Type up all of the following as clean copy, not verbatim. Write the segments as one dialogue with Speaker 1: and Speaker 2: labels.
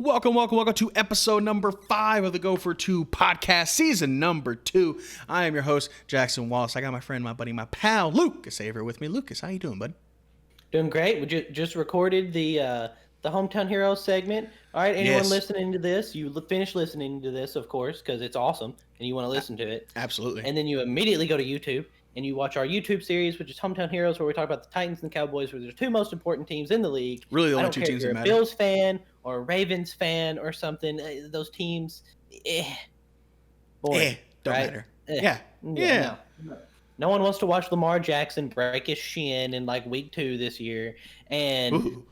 Speaker 1: Welcome to episode number 5 of the Go For 2 podcast, season number 2. I am your host, Jackson Wallace. I got my friend, my buddy, my pal, Lucas Avery with me. Lucas, how you doing, bud?
Speaker 2: Doing great. We just recorded the Hometown Heroes segment. All right, anyone listening to this, you finish listening to this, of course, because it's awesome, and you want to listen to it.
Speaker 1: Absolutely.
Speaker 2: And then you immediately go to YouTube, and you watch our YouTube series, which is Hometown Heroes, where we talk about the Titans and the Cowboys, where they're the two most important teams in the league.
Speaker 1: Really the only two teams that matter.
Speaker 2: I don't care if you're a Bills fan or a Ravens fan or something. Those teams, boring,
Speaker 1: don't
Speaker 2: right?
Speaker 1: matter. Yeah.
Speaker 2: No one wants to watch Lamar Jackson break his shin in like week 2 this year, and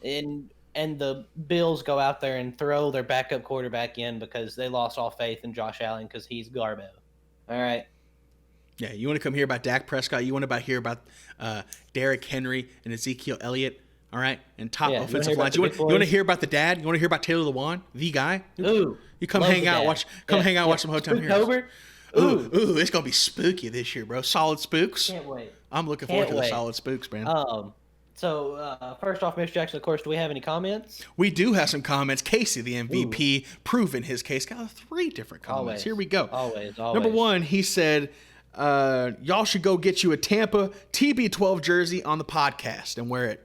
Speaker 2: the Bills go out there and throw their backup quarterback in because they lost all faith in Josh Allen because he's Garbo. All right.
Speaker 1: Yeah, you want to come hear about Dak Prescott? You want to hear about Derrick Henry and Ezekiel Elliott? All right, and top offensive lines. You want to hear about the dad? You want to hear about Taylor Lewan, the guy?
Speaker 2: Ooh,
Speaker 1: you come hang out, watch some Hometown Heroes. Ooh, it's gonna be spooky this year, bro. Solid spooks.
Speaker 2: Can't wait.
Speaker 1: I'm looking forward to the solid spooks, man.
Speaker 2: So first off, Mr. Jackson, of course, do we have any comments?
Speaker 1: We do have some comments. Casey, the MVP, proving his case. Got 3 different comments.
Speaker 2: Always.
Speaker 1: Here we go.
Speaker 2: Always.
Speaker 1: Number 1, he said, y'all should go get you a Tampa TB12 jersey on the podcast and wear it.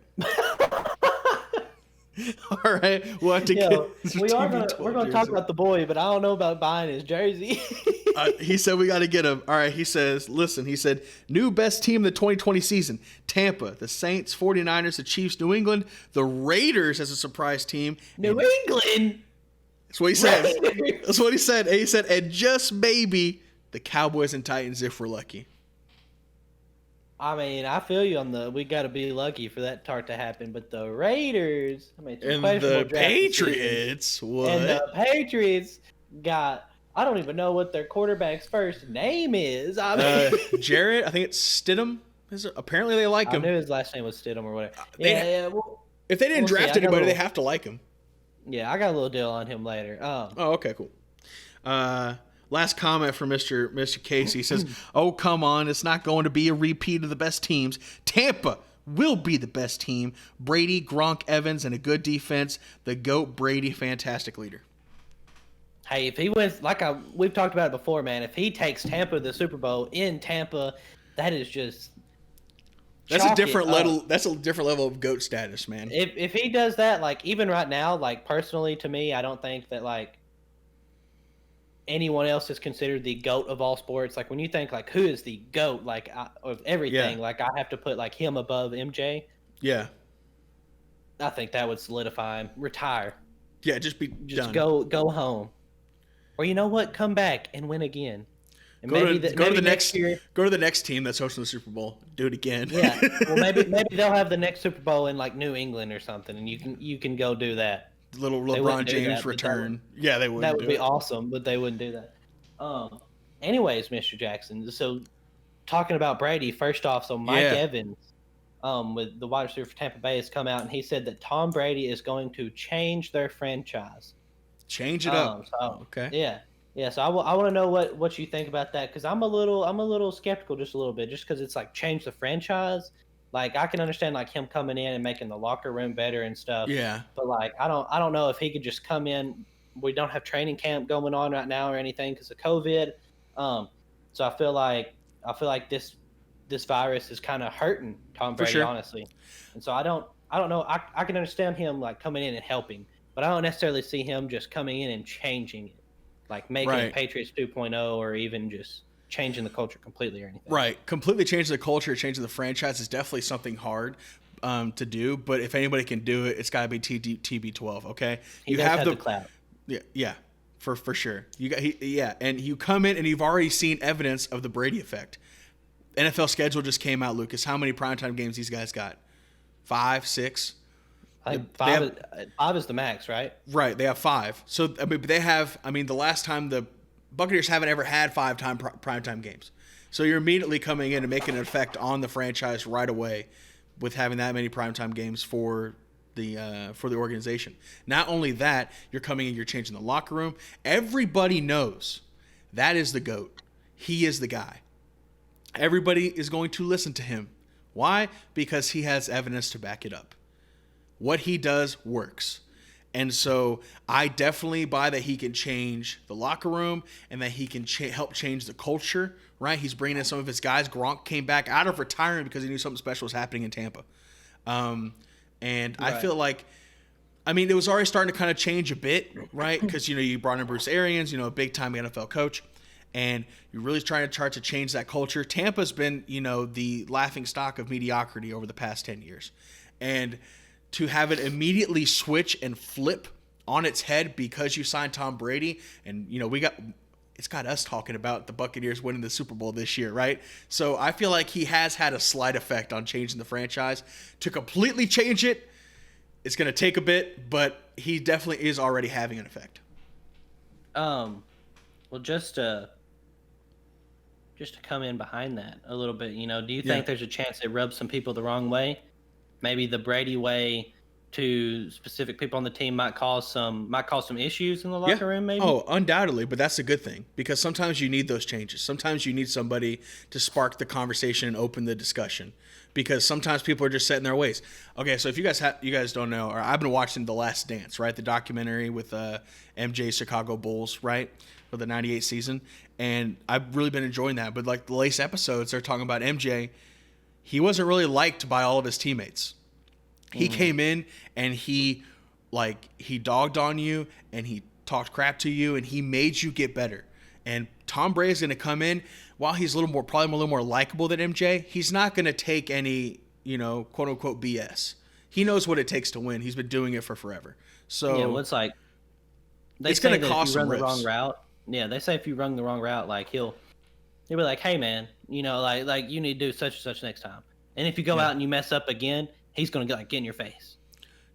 Speaker 1: All right, we'll have to get
Speaker 2: we're going to talk about the boy, but I don't know about buying his jersey.
Speaker 1: He said we got to get him. All right, he said, new best team in the 2020 season, Tampa, the Saints, 49ers, the Chiefs, New England, the Raiders as a surprise team.
Speaker 2: New England?
Speaker 1: That's what he said. That's what he said. And he said, and just maybe the Cowboys and Titans if we're lucky.
Speaker 2: I mean, I feel you on we got to be lucky for that to happen, but the Raiders,
Speaker 1: and the Patriots,
Speaker 2: And the Patriots got, I don't even know what their quarterback's first name is. I mean,
Speaker 1: Jarrett, I think it's Stidham. Apparently they like him.
Speaker 2: I knew his last name was Stidham or whatever.
Speaker 1: If they didn't draft anybody, they have to like him.
Speaker 2: Yeah, I got a little deal on him later.
Speaker 1: Okay, cool. Last comment from Mr. Casey. He says, oh, come on. It's not going to be a repeat of the best teams. Tampa will be the best team. Brady, Gronk, Evans, and a good defense. The GOAT Brady, fantastic leader.
Speaker 2: Hey, if he wins, we've talked about it before, man, if he takes Tampa to the Super Bowl in Tampa, that is just
Speaker 1: That's a different level. That's a different level of GOAT status, man.
Speaker 2: If he does that, even right now, personally to me, I don't think that anyone else is considered the GOAT of all sports. When you think who is the GOAT of everything, I have to put him above MJ.
Speaker 1: Yeah.
Speaker 2: I think that would solidify him. Retire.
Speaker 1: Yeah, just done.
Speaker 2: Go home. Or you know what? Come back and win again. And
Speaker 1: go to the next year. Go to the next team that's hosting the Super Bowl. Do it again.
Speaker 2: Yeah. Well, maybe they'll have the next Super Bowl in New England or something, and you can go do that.
Speaker 1: Little LeBron James return. Yeah, they would.
Speaker 2: That would be awesome, but they wouldn't do that. Anyways, Mr. Jackson. So, talking about Brady, first off, Mike Evans, with the wide receiver for Tampa Bay, has come out and he said that Tom Brady is going to change their franchise.
Speaker 1: Change it up. Okay.
Speaker 2: Yeah. So I want to know what you think about that, because I'm a little skeptical, just a little bit, just because it's change the franchise. I can understand him coming in and making the locker room better and stuff. Yeah. But I don't know if he could just come in. We don't have training camp going on right now or anything because of COVID. So I feel like this virus is kind of hurting Tom Brady, honestly. And so I don't know. I can understand him coming in and helping, but I don't necessarily see him just coming in and changing it, making it Patriots 2.0 or even just changing the culture completely or anything.
Speaker 1: Right. Completely changing the culture, changing the franchise is definitely something hard to do. But if anybody can do it, it's got to be TB12. Okay.
Speaker 2: You have the clout.
Speaker 1: Yeah. For sure. And you come in and you've already seen evidence of the Brady effect. NFL schedule just came out, Lucas. How many primetime games these guys got? 5, 6?
Speaker 2: Five is the max, right?
Speaker 1: Right. They have 5. So they have. The last time the Buccaneers haven't ever had 5-time primetime games. So you're immediately coming in and making an effect on the franchise right away with having that many primetime games for the organization. Not only that, you're coming in, you're changing the locker room. Everybody knows that is the GOAT. He is the guy. Everybody is going to listen to him. Why? Because he has evidence to back it up. What he does works. And so I definitely buy that he can change the locker room and that he can help change the culture, right? He's bringing in some of his guys. Gronk came back out of retirement because he knew something special was happening in Tampa. And I feel like, I mean, it was already starting to kind of change a bit, right? Because, you brought in Bruce Arians, a big-time NFL coach, and you're really trying to change that culture. Tampa's been, the laughing stock of mediocrity over the past 10 years. And to have it immediately switch and flip on its head because you signed Tom Brady, and, it's got us talking about the Buccaneers winning the Super Bowl this year, right? So I feel like he has had a slight effect on changing the franchise. To completely change it, it's going to take a bit, but he definitely is already having an effect.
Speaker 2: Well, just to come in behind that a little bit, do you think there's a chance it rubs some people the wrong way? Maybe the Brady way to specific people on the team might cause some issues in the locker room, maybe?
Speaker 1: Oh, undoubtedly, but that's a good thing because sometimes you need those changes. Sometimes you need somebody to spark the conversation and open the discussion because sometimes people are just set in their ways. Okay, so if you guys don't know, or I've been watching The Last Dance, right? The documentary with MJ Chicago Bulls, right? For the 98 season, and I've really been enjoying that. But like the latest episodes, they're talking about MJ. He wasn't really liked by all of his teammates. He came in and he dogged on you and he talked crap to you and he made you get better. And Tom Brady is going to come in while he's probably a little more likable than MJ. He's not going to take any, quote unquote BS. He knows what it takes to win. He's been doing it for forever. So
Speaker 2: yeah, well, it's like
Speaker 1: it's going to cost some
Speaker 2: the wrong route. Yeah, they say if you run the wrong route, like he'll be like, hey man, like you need to do such and such next time. And if you go out and you mess up again, he's going to get in your face.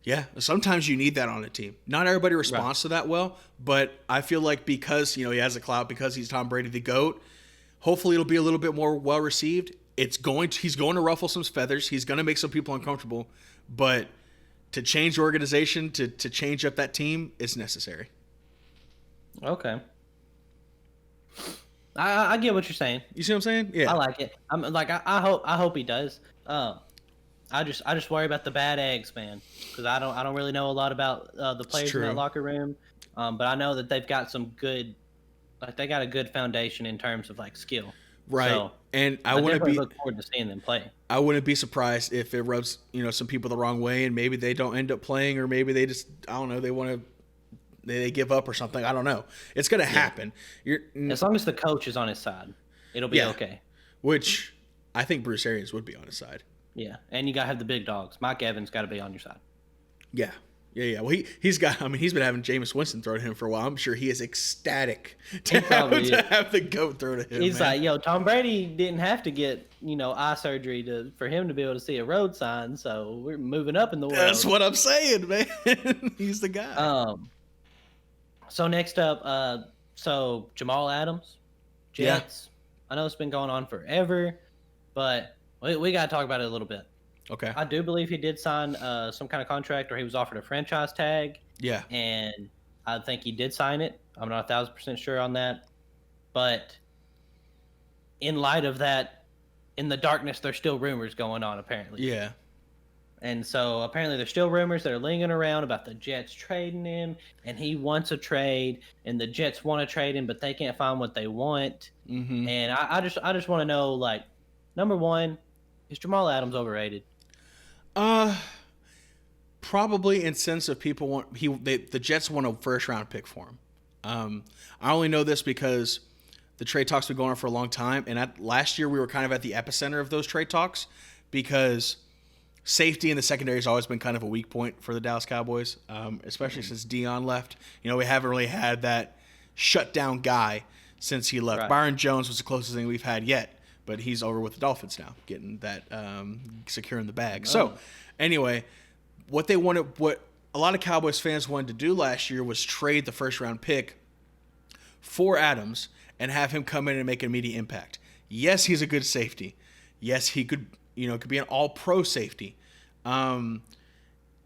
Speaker 1: Yeah, sometimes you need that on a team. Not everybody responds to that well, but I feel like because, he has a clout, because he's Tom Brady, the GOAT, hopefully it'll be a little bit more well-received. He's going to ruffle some feathers. He's going to make some people uncomfortable, but to change the organization, to change up that team, is necessary.
Speaker 2: Okay. I get what you're saying.
Speaker 1: You see what I'm saying? Yeah.
Speaker 2: I like it. I'm like, I hope he does. I just worry about the bad eggs, man, because I don't really know a lot about the players in that locker room, but I know that they've got some good, they got a good foundation in terms of skill.
Speaker 1: Right. So, and I wouldn't
Speaker 2: look forward to seeing them play.
Speaker 1: I wouldn't be surprised if it rubs some people the wrong way, and maybe they don't end up playing, or maybe they just they give up or something. I don't know. It's gonna happen.
Speaker 2: As long as the coach is on his side, it'll be okay.
Speaker 1: Which I think Bruce Arians would be on his side.
Speaker 2: Yeah, and you got to have the big dogs. Mike Evans got to be on your side.
Speaker 1: Yeah. Well, he's been having Jameis Winston throw to him for a while. I'm sure he is ecstatic to have the GOAT throw to him.
Speaker 2: He's like, Tom Brady didn't have to get, eye surgery for him to be able to see a road sign, so we're moving up in the world.
Speaker 1: That's what I'm saying, man. He's the guy.
Speaker 2: So next up, Jamal Adams, Jets. Yeah. I know it's been going on forever, but we got to talk about it a little bit.
Speaker 1: Okay.
Speaker 2: I do believe he did sign some kind of contract, or he was offered a franchise tag.
Speaker 1: Yeah.
Speaker 2: And I think he did sign it. I'm not 1,000% sure on that. But in light of that, in the darkness, there's still rumors going on, apparently.
Speaker 1: Yeah.
Speaker 2: And so apparently there's still rumors that are lingering around about the Jets trading him, and he wants a trade, and the Jets want to trade him, but they can't find what they want.
Speaker 1: Mm-hmm.
Speaker 2: And I just want to know, number one, is Jamal Adams overrated?
Speaker 1: Probably in sense of people the Jets want a first round pick for him. I only know this because the trade talks have been going on for a long time, and last year we were kind of at the epicenter of those trade talks because safety in the secondary has always been kind of a weak point for the Dallas Cowboys, especially since Dion left. We haven't really had that shutdown guy since he left. Right. Byron Jones was the closest thing we've had yet. But he's over with the Dolphins now, getting that securing the bag. Oh. So, anyway, what a lot of Cowboys fans wanted to do last year was trade the first round pick for Adams and have him come in and make an immediate impact. Yes, he's a good safety. Yes, he could be an all-pro safety. And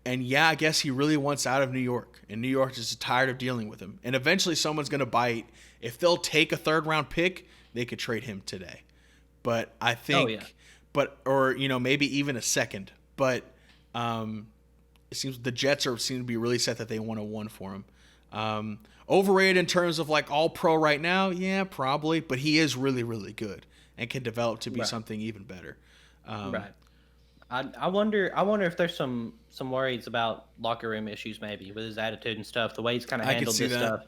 Speaker 1: yeah, I guess he really wants out of New York, and New York is tired of dealing with him. And eventually, someone's going to bite. If they'll take a third round pick, they could trade him today. But I think, or maybe even a second. But it seems the Jets seem to be really set that they want a 1 for him. Overrated in terms of like all pro right now, yeah, probably, but he is really, really good and can develop to be something even better.
Speaker 2: Right. I wonder if there's some worries about locker room issues maybe with his attitude and stuff, the way he's kind of handled this stuff.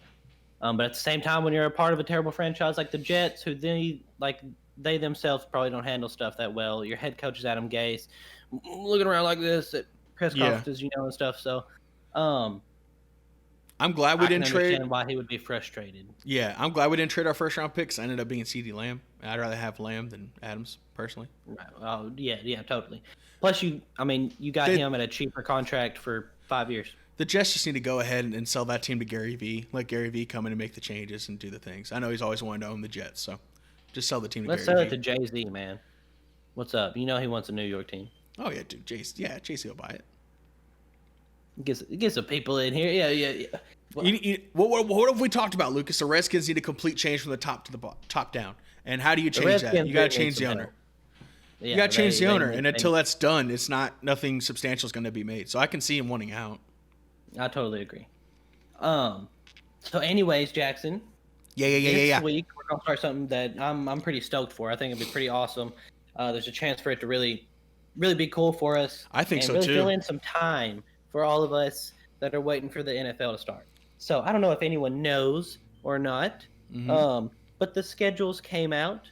Speaker 2: But at the same time, when you're a part of a terrible franchise like the Jets, who they themselves probably don't handle stuff that well. Your head coach is Adam Gase, looking around like this at press conferences, and stuff. So, I'm
Speaker 1: glad we didn't trade.
Speaker 2: Understand why he would be frustrated.
Speaker 1: Yeah, I'm glad we didn't trade our first round picks. I ended up being CeeDee Lamb. I'd rather have Lamb than Adams personally.
Speaker 2: Right. Oh yeah, totally. Plus, you got him at a cheaper contract for 5 years.
Speaker 1: The Jets just need to go ahead and sell that team to Gary Vee. Let Gary Vee come in and make the changes and do the things. I know he's always wanted to own the Jets, so just sell the team to Gary Vee.
Speaker 2: Let's sell it to Jay-Z, man. What's up? You know he wants a New York team.
Speaker 1: Oh, yeah, dude. Jay-Z will buy it.
Speaker 2: Get some people in here. Yeah.
Speaker 1: What have we talked about, Lucas? The Redskins need a complete change from the top to the top down. And how do you change that? You got to change the owner. Yeah, you got to change the owner, and until that's done, nothing substantial is going to be made. So I can see him wanting out.
Speaker 2: I totally agree. So, anyways, Jackson.
Speaker 1: Yeah.
Speaker 2: This week we're gonna start something that I'm pretty stoked for. I think it'd be pretty awesome. There's a chance for it to really, really be cool for us.
Speaker 1: I think so
Speaker 2: really
Speaker 1: too.
Speaker 2: Fill in some time for all of us that are waiting for the NFL to start. So I don't know if anyone knows or not, but the schedules came out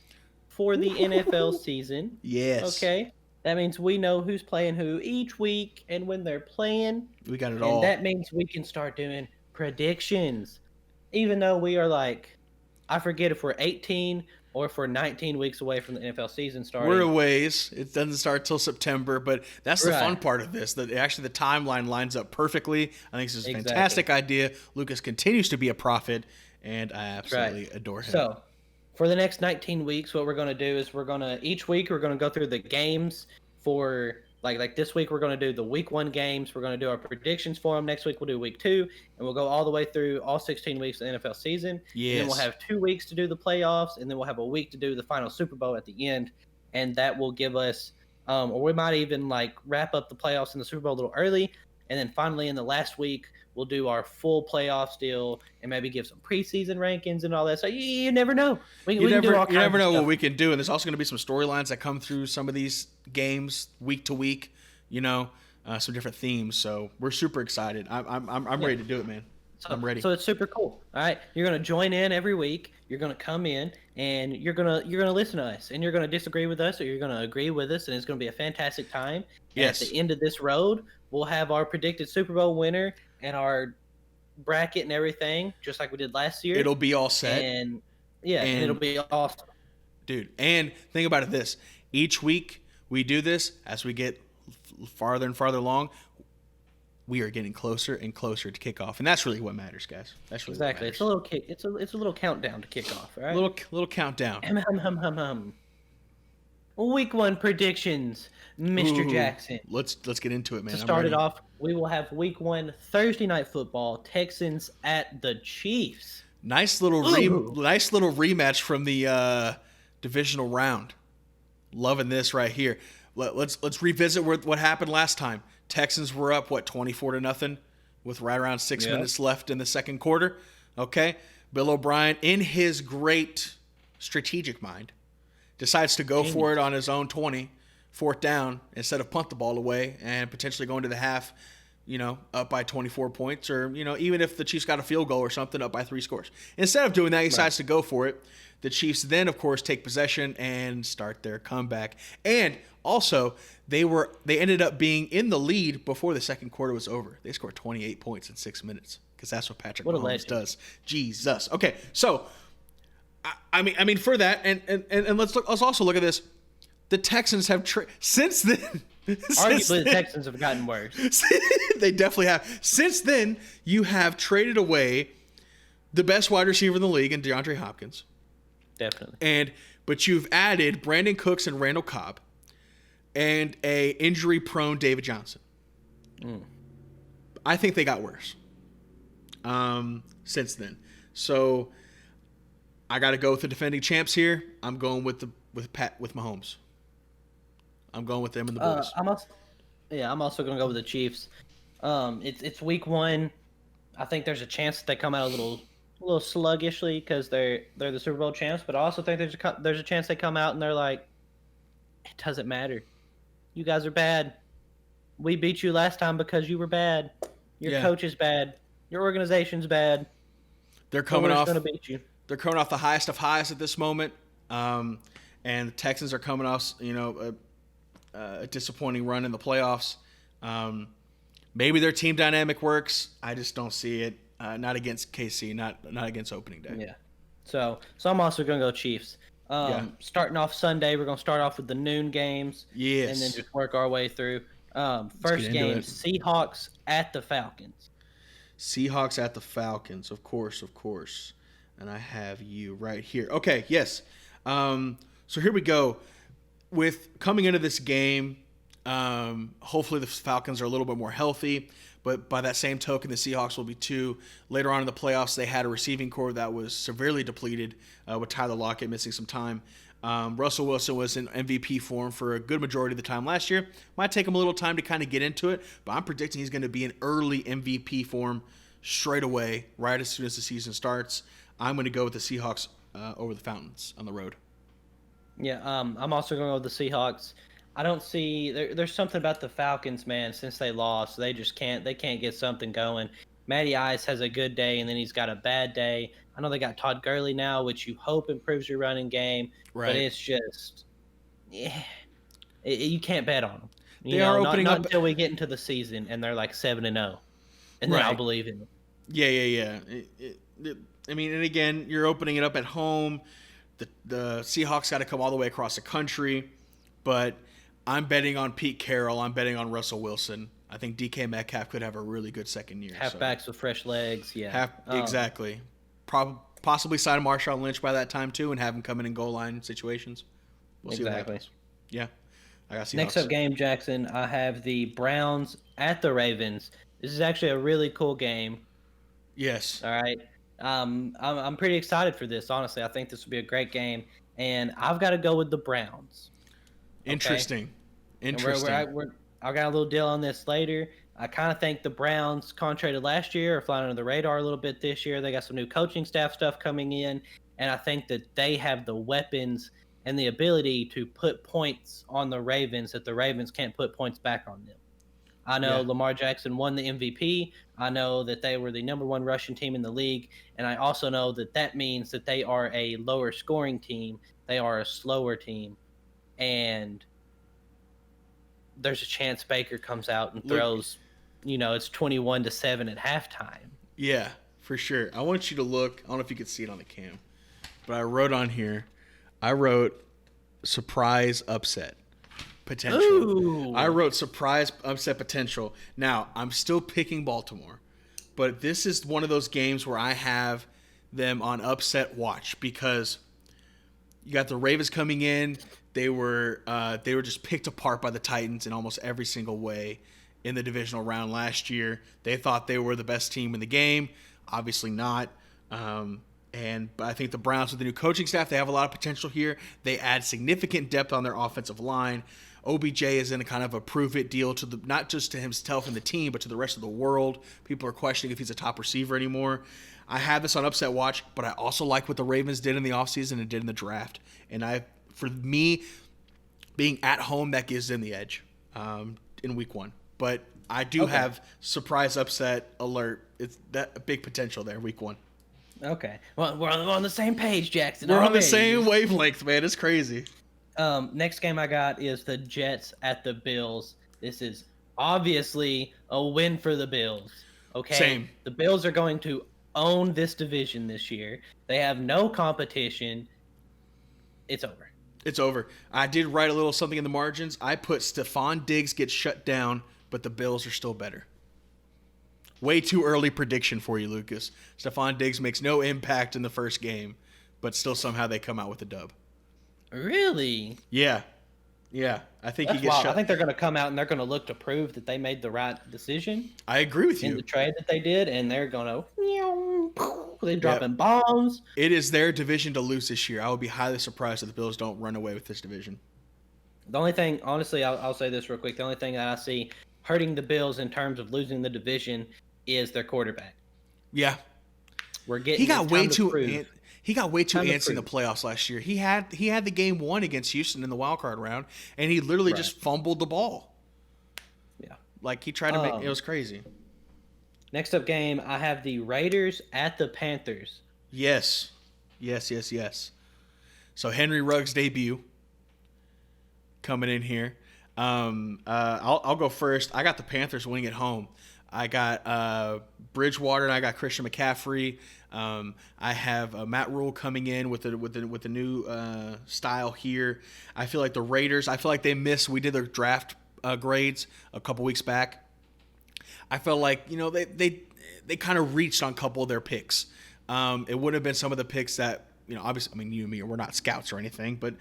Speaker 2: for the NFL season.
Speaker 1: Yes.
Speaker 2: Okay. That means we know who's playing who each week and when they're playing.
Speaker 1: We got it all.
Speaker 2: And that means we can start doing predictions. Even though we are I forget if we're 18 or if we're 19 weeks away from the NFL season starting.
Speaker 1: We're a ways. It doesn't start till September, but that's the fun part of this. That actually the timeline lines up perfectly. I think this is a fantastic idea. Lucas continues to be a prophet, and I absolutely adore him.
Speaker 2: So, for the next 19 weeks, what we're going to do is each week we're going to go through the games for like this week we're going to do the week 1 games. We're going to do our predictions for them. Next week we'll do week 2, and we'll go all the way through all 16 weeks of the NFL season.
Speaker 1: Yes.
Speaker 2: And then we'll have 2 weeks to do the playoffs, and then we'll have a week to do the final Super Bowl at the end, and that will give us, or we might even wrap up the playoffs and the Super Bowl a little early, and then finally in the last week we'll do our full playoffs deal and maybe give some preseason rankings and all that. So you never know.
Speaker 1: You never know what we can do. And there's also going to be some storylines that come through some of these games week to week, some different themes. So we're super excited. I'm ready to do it, man. I'm ready.
Speaker 2: So it's super cool. All right. You're going to join in every week. You're going to come in and you're going to listen to us, and you're going to disagree with us or you're going to agree with us. And it's going to be a fantastic time.
Speaker 1: Yes.
Speaker 2: At the end of this road, we'll have our predicted Super Bowl winner and our bracket and everything, just like we did last year.
Speaker 1: It'll be all set.
Speaker 2: And it'll be awesome.
Speaker 1: Dude, and think about it this. Each week we do this, as we get farther and farther along, we are getting closer and closer to kickoff. And that's really what matters, guys. That's really
Speaker 2: exactly.
Speaker 1: What matters.
Speaker 2: It's a little kick. It's a little countdown to kickoff, right?
Speaker 1: Little countdown.
Speaker 2: Week 1 predictions, Mr. Jackson.
Speaker 1: Let's get into it, man.
Speaker 2: To start it off, we will have Week 1 Thursday Night Football, Texans at the Chiefs.
Speaker 1: Nice little rematch from the divisional round. Loving this right here. Let's revisit what happened last time. Texans were up 24-0 with right around 6 minutes left in the second quarter. Okay, Bill O'Brien, in his great strategic mind, decides to go for it on his own 20, 4th down, instead of punt the ball away and potentially go into the half, up by 24 points, or, even if the Chiefs got a field goal or something, up by 3 scores. Instead of doing that, he decides to go for it. The Chiefs then, of course, take possession and start their comeback. And also, they ended up being in the lead before the second quarter was over. They scored 28 points in 6 minutes, because that's what Patrick Mahomes does. Jesus. Okay, so I mean, for that, and let's also look at this. The Texans have since then.
Speaker 2: Arguably, the Texans have gotten worse.
Speaker 1: They definitely have. Since then, you have traded away the best wide receiver in the league in DeAndre Hopkins.
Speaker 2: Definitely.
Speaker 1: But you've added Brandon Cooks and Randall Cobb, and a injury-prone David Johnson. I think they got worse since then. So I got to go with the defending champs here. I'm going with Mahomes. I'm going with them and the boys.
Speaker 2: I'm also going to go with the Chiefs. It's week 1. I think there's a chance that they come out a little sluggishly because they're the Super Bowl champs, but I also think there's a chance they come out and they're like, it doesn't matter. You guys are bad. We beat you last time because you were bad. Your coach is bad. Your organization's bad.
Speaker 1: They're coming off.
Speaker 2: Going to beat you.
Speaker 1: They're coming off the highest of highs at this moment, and the Texans are coming off, a disappointing run in the playoffs. Maybe their team dynamic works. I just don't see it. Not against KC. Not against opening day.
Speaker 2: Yeah. So I'm also going to go Chiefs. Starting off Sunday, we're going to start off with the noon games.
Speaker 1: Yes.
Speaker 2: And then just work our way through. First game, Seahawks at the Falcons.
Speaker 1: Seahawks at the Falcons, of course. And I have you right here. Okay, yes. So here we go. With coming into this game, hopefully the Falcons are a little bit more healthy. But by that same token, the Seahawks will be too. Later on in the playoffs, they had a receiving core that was severely depleted with Tyler Lockett missing some time. Russell Wilson was in MVP form for a good majority of the time last year. Might take him a little time to kind of get into it, but I'm predicting he's going to be in early MVP form straight away, right as soon as the season starts. I'm going to go with the Seahawks over the Falcons on the road.
Speaker 2: Yeah, I'm also going to go with the Seahawks. I don't see there's something about the Falcons, man. Since they lost, they can't get something going. Matty Ice has a good day, and then he's got a bad day. I know they got Todd Gurley now, which you hope improves your running game, right. But it's just, you can't bet on them.
Speaker 1: They are opening
Speaker 2: not
Speaker 1: up
Speaker 2: until we get into the season, and they're like 7-0, and then I'll believe in them.
Speaker 1: Yeah. I mean, and again, you're opening it up at home. The Seahawks got to come all the way across the country, but I'm betting on Pete Carroll. I'm betting on Russell Wilson. I think DK Metcalf could have a really good second year.
Speaker 2: Halfbacks with fresh legs, yeah.
Speaker 1: Exactly. Possibly sign Marshawn Lynch by that time, too, and have him come in goal line situations. We'll see what happens. Yeah. I got Seahawks.
Speaker 2: Next up game, Jackson, I have the Browns at the Ravens. This is actually a really cool game.
Speaker 1: Yes.
Speaker 2: All right. I'm pretty excited for this, honestly. I think this will be a great game, and I've got to go with the Browns.
Speaker 1: Interesting.
Speaker 2: I got a little deal on this later. I kind of think the Browns, contrary to last year, are flying under the radar a little bit this year. They got some new coaching staff stuff coming in, and I think that they have the weapons and the ability to put points on the Ravens that the Ravens can't put points back on them. I know Lamar Jackson won the MVP. I know that they were the number 1 rushing team in the league, and I also know that means that they are a lower scoring team. They are a slower team. And there's a chance Baker comes out and throws, it's 21-7 at halftime.
Speaker 1: Yeah, for sure. I want you to look. I don't know if you can see it on the cam, but I wrote on here, surprise upset potential.
Speaker 2: Ooh.
Speaker 1: I wrote surprise upset potential. Now, I'm still picking Baltimore, but this is one of those games where I have them on upset watch because you got the Ravens coming in. They were just picked apart by the Titans in almost every single way in the divisional round last year. They thought they were the best team in the game. Obviously not. But I think the Browns with the new coaching staff, they have a lot of potential here. They add significant depth on their offensive line. OBJ is in a kind of a prove-it deal to not just to himself and the team, but to the rest of the world. People are questioning if he's a top receiver anymore. I have this on upset watch, but I also like what the Ravens did in the offseason and did in the draft. And for me, being at home, that gives them the edge in week 1. But I do have surprise upset alert. It's that a big potential there, week 1.
Speaker 2: Okay. Well, we're on the same page, Jackson.
Speaker 1: We're on the same wavelength, man. It's crazy.
Speaker 2: Next game I got is the Jets at the Bills. This is obviously a win for the Bills. Okay.
Speaker 1: Same.
Speaker 2: The Bills are going to own this division this year. They have no competition. It's over.
Speaker 1: It's over. I did write a little something in the margins. I put Stephon Diggs gets shut down, but the Bills are still better. Way too early prediction for you, Lucas. Stephon Diggs makes no impact in the first game, but still somehow they come out with a dub.
Speaker 2: Really?
Speaker 1: Yeah. I think
Speaker 2: That's
Speaker 1: he gets
Speaker 2: wild.
Speaker 1: shut.
Speaker 2: I think they're going to come out and they're going to look to prove that they made the right decision.
Speaker 1: I agree with you.
Speaker 2: In the trade that they did, and they're going to they're dropping bombs.
Speaker 1: It is their division to lose this year. I would be highly surprised if the Bills don't run away with this division.
Speaker 2: The only thing, honestly, I'll say this real quick. The only thing that I see hurting the Bills in terms of losing the division is their quarterback.
Speaker 1: Yeah.
Speaker 2: We're getting
Speaker 1: he got way too
Speaker 2: prove.
Speaker 1: he got way too antsy in the playoffs last year. He had the game won against Houston in the wild card round, and he literally just fumbled the ball.
Speaker 2: Yeah,
Speaker 1: like he tried to make it was crazy.
Speaker 2: Next up game, I have the Raiders at the Panthers.
Speaker 1: Yes. So Henry Ruggs' debut coming in here. I'll go first. I got the Panthers winning at home. I got Bridgewater and I got Christian McCaffrey. I have Matt Rule coming in with the new style here. I feel like the Raiders. I feel like they missed. We did their draft grades a couple weeks back. I felt like they kind of reached on a couple of their picks. It would have been some of the picks that obviously. I mean, you and me, we're not scouts or anything, but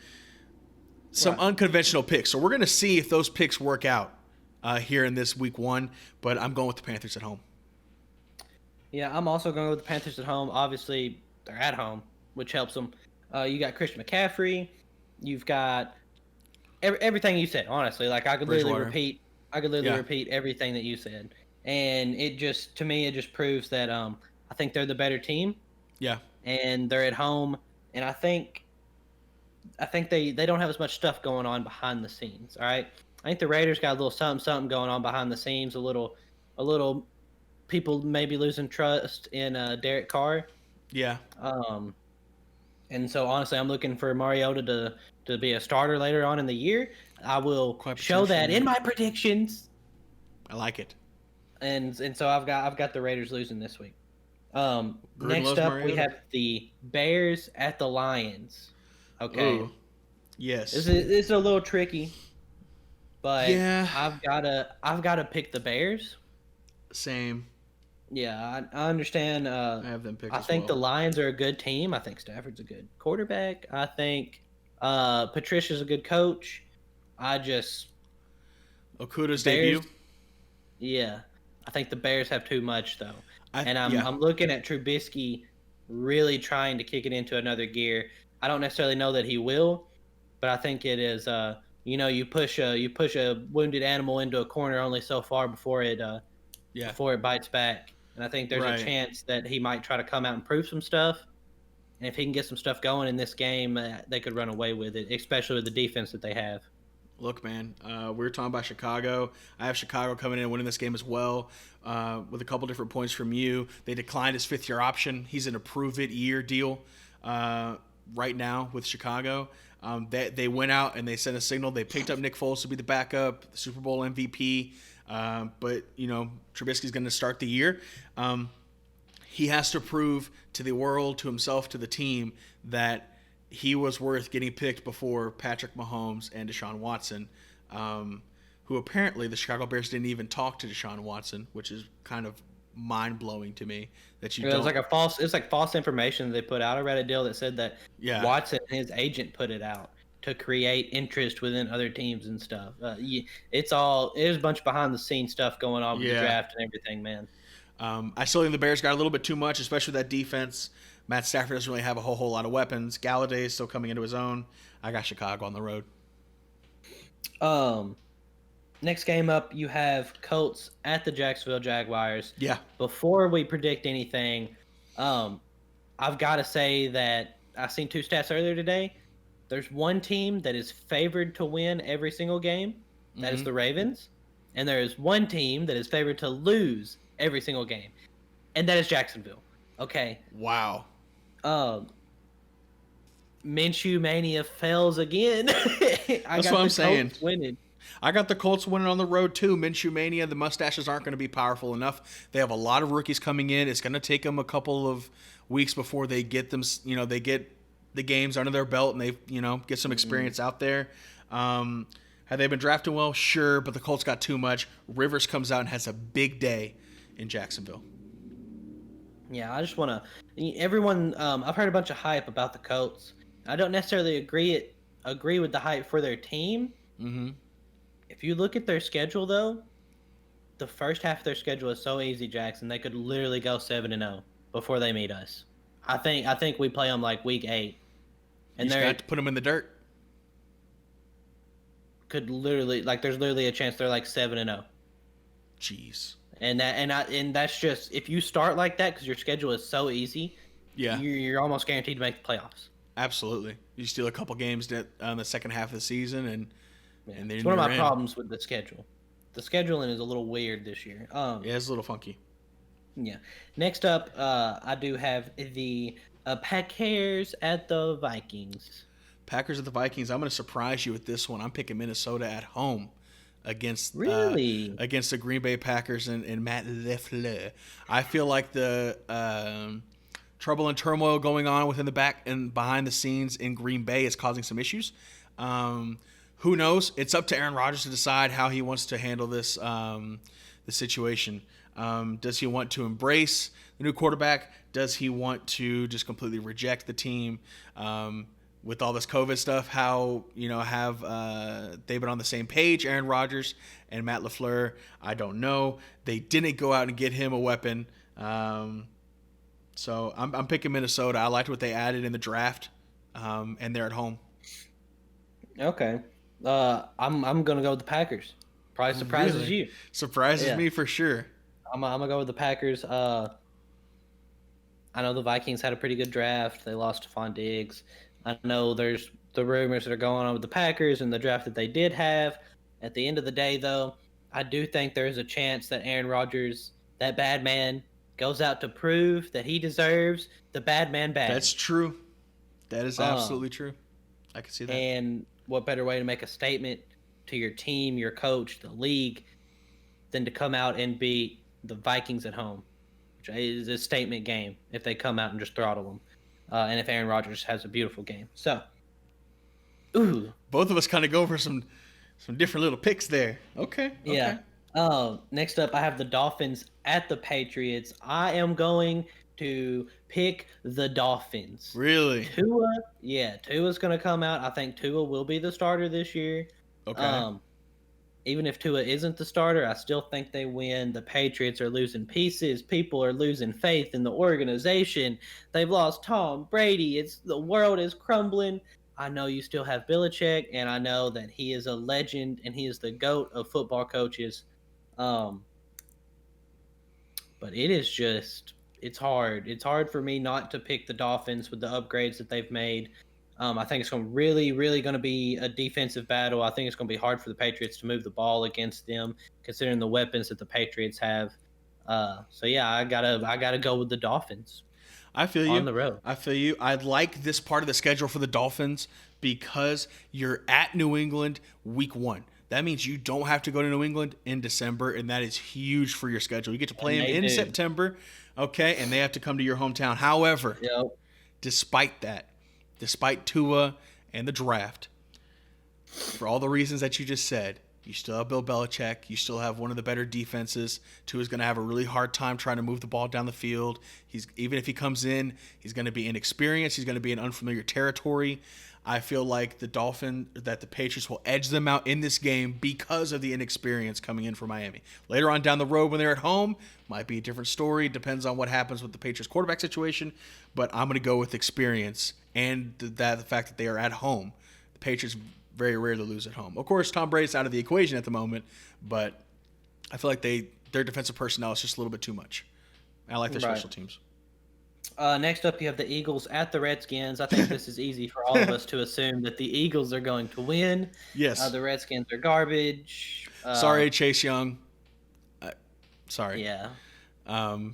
Speaker 1: some unconventional picks. So we're going to see if those picks work out here in this week 1. But I'm going with the Panthers at home.
Speaker 2: Yeah, I'm also going with the Panthers at home. Obviously, they're at home, which helps them. You got Christian McCaffrey. You've got everything you said. Honestly, like I could literally repeat. Repeat everything that you said, and to me, it just proves that I think they're the better team.
Speaker 1: Yeah.
Speaker 2: And they're at home, and I think they don't have as much stuff going on behind the scenes. All right, I think the Raiders got a little something going on behind the scenes. A little people maybe losing trust in Derek Carr.
Speaker 1: Yeah.
Speaker 2: And so honestly, I'm looking for Mariota to be a starter later on in the year. I will show that in my predictions.
Speaker 1: I like it.
Speaker 2: And so I've got the Raiders losing this week. Next up, we have the Bears at the Lions. Okay.
Speaker 1: Ooh. Yes.
Speaker 2: This is a little tricky, but
Speaker 1: yeah.
Speaker 2: I've gotta pick the Bears.
Speaker 1: Same.
Speaker 2: Yeah, I understand.
Speaker 1: I have them picked.
Speaker 2: I think the Lions are a good team. I think Stafford's a good quarterback. I think Patricia's a good coach.
Speaker 1: Okuda's debut.
Speaker 2: Yeah, I think the Bears have too much though. I'm looking at Trubisky really trying to kick it into another gear. I don't necessarily know that he will, but I think it is. You push a wounded animal into a corner only so far before it bites back. And I think there's a chance that he might try to come out and prove some stuff. And if he can get some stuff going in this game, they could run away with it, especially with the defense that they have.
Speaker 1: Look, man, we were talking about Chicago. I have Chicago coming in and winning this game as well with a couple different points from you. They declined his 5th-year option. He's in a prove-it-year deal right now with Chicago. They went out and they sent a signal. They picked up Nick Foles to be the backup, the Super Bowl MVP. But Trubisky's going to start the year. He has to prove to the world, to himself, to the team that he was worth getting picked before Patrick Mahomes and Deshaun Watson, who apparently the Chicago Bears didn't even talk to Deshaun Watson, which is kind of mind-blowing to me that you don't.
Speaker 2: It's like false information they put out. I read a deal that said that Watson and his agent put it out to create interest within other teams and stuff. There's a bunch behind the scenes stuff going on with the draft and everything, man.
Speaker 1: I still think the Bears got a little bit too much, especially that defense. Matt Stafford doesn't really have a whole lot of weapons. Galladay is still coming into his own. I got Chicago on the road.
Speaker 2: Next game up, you have Colts at the Jacksonville Jaguars.
Speaker 1: Yeah.
Speaker 2: Before we predict anything, I've got to say that I've seen 2 stats earlier today. There's one team that is favored to win every single game. That is the Ravens. And there is one team that is favored to lose every single game. And that is Jacksonville. Okay.
Speaker 1: Wow.
Speaker 2: Minshew Mania fails again.
Speaker 1: That's what I'm saying.
Speaker 2: Colts winning.
Speaker 1: I got the Colts winning on the road too. Minshew Mania, the mustaches aren't going to be powerful enough. They have a lot of rookies coming in. It's going to take them a couple of weeks before they get them, they get the games under their belt and they, get some experience out there. Have they been drafting well? Sure, but the Colts got too much. Rivers comes out and has a big day in Jacksonville.
Speaker 2: Yeah, I just want to. Everyone, I've heard a bunch of hype about the Colts. I don't necessarily agree with the hype for their team.
Speaker 1: Mm-hmm.
Speaker 2: If you look at their schedule, though, the first half of their schedule is so easy, Jackson. They could literally go 7-0 before they meet us. I think we play them like week 8,
Speaker 1: and they have to put them in the dirt.
Speaker 2: Could literally there's literally a chance they're like 7-0.
Speaker 1: Jeez.
Speaker 2: And that's just if you start like that because your schedule is so easy.
Speaker 1: Yeah.
Speaker 2: You're almost guaranteed to make the playoffs.
Speaker 1: Absolutely. You steal a couple games on the second half of the season, and then
Speaker 2: It's one of
Speaker 1: you're
Speaker 2: my
Speaker 1: in.
Speaker 2: problems with the schedule. The scheduling is a little weird this year.
Speaker 1: Yeah, it's a little funky.
Speaker 2: Yeah. Next up, I do have the Packers at the Vikings.
Speaker 1: Packers at the Vikings. I'm going to surprise you with this one. I'm picking Minnesota at home against the Green Bay Packers and Matt LaFleur. I feel like the trouble and turmoil going on within the back and behind the scenes in Green Bay is causing some issues. Who knows? It's up to Aaron Rodgers to decide how he wants to handle this the situation. Does he want to embrace the new quarterback? Does he want to just completely reject the team? With all this COVID stuff, how have they been on the same page? Aaron Rodgers and Matt LaFleur. I don't know. They didn't go out and get him a weapon. So I'm picking Minnesota. I liked what they added in the draft, and they're at home.
Speaker 2: Okay, I'm gonna go with the Packers. Probably surprises you.
Speaker 1: Surprises me for sure.
Speaker 2: I'm gonna go with the Packers. I know the Vikings had a pretty good draft. They lost Stephon Diggs. I know there's the rumors that are going on with the Packers and the draft that they did have. At the end of the day, though, I do think there's a chance that Aaron Rodgers, that bad man, goes out to prove that he deserves the bad man badge.
Speaker 1: That's true. That is absolutely true. I can see that.
Speaker 2: And what better way to make a statement to your team, your coach, the league, than to come out and beat the Vikings at home, which is a statement game if they come out and just throttle them. And if Aaron Rodgers has a beautiful game. So,
Speaker 1: both of us kind of go for some different little picks there. Okay.
Speaker 2: Yeah. Next up, I have the Dolphins at the Patriots. I am going to pick the Dolphins.
Speaker 1: Really?
Speaker 2: Tua's going to come out. I think Tua will be the starter this year.
Speaker 1: Okay.
Speaker 2: Even if Tua isn't the starter, I still think they win. The Patriots are losing pieces. People are losing faith in the organization. They've lost Tom Brady. The world is crumbling. I know you still have Belichick, and I know that he is a legend and he is the GOAT of football coaches. But it is just, it's hard. It's hard for me not to pick the Dolphins with the upgrades that they've made. I think it's going to really going to be a defensive battle. I think it's going to be hard for the Patriots to move the ball against them, considering the weapons that the Patriots have. So yeah, I gotta go with the Dolphins.
Speaker 1: I feel you.
Speaker 2: On the road.
Speaker 1: I feel you. I like this part of the schedule for the Dolphins because you're at New England week 1. That means you don't have to go to New England in December, and that is huge for your schedule. You get to play them in September, okay, and they have to come to your hometown. However, despite Tua and the draft, for all the reasons that you just said, you still have Bill Belichick. You still have one of the better defenses. Tua's going to have a really hard time trying to move the ball down the field. Even if he comes in, he's going to be inexperienced. He's going to be in unfamiliar territory. I feel like the Patriots will edge them out in this game because of the inexperience coming in from Miami. Later on down the road when they're at home, might be a different story. Depends on what happens with the Patriots quarterback situation. But I'm going to go with experience and the fact that they are at home. The Patriots very rarely lose at home. Of course, Tom Brady's out of the equation at the moment, but I feel like their defensive personnel is just a little bit too much. I like their special teams.
Speaker 2: Next up, you have the Eagles at the Redskins. I think this is easy for all of us to assume that the Eagles are going to win.
Speaker 1: Yes.
Speaker 2: The Redskins are garbage.
Speaker 1: Sorry, Chase Young. Sorry.
Speaker 2: Yeah.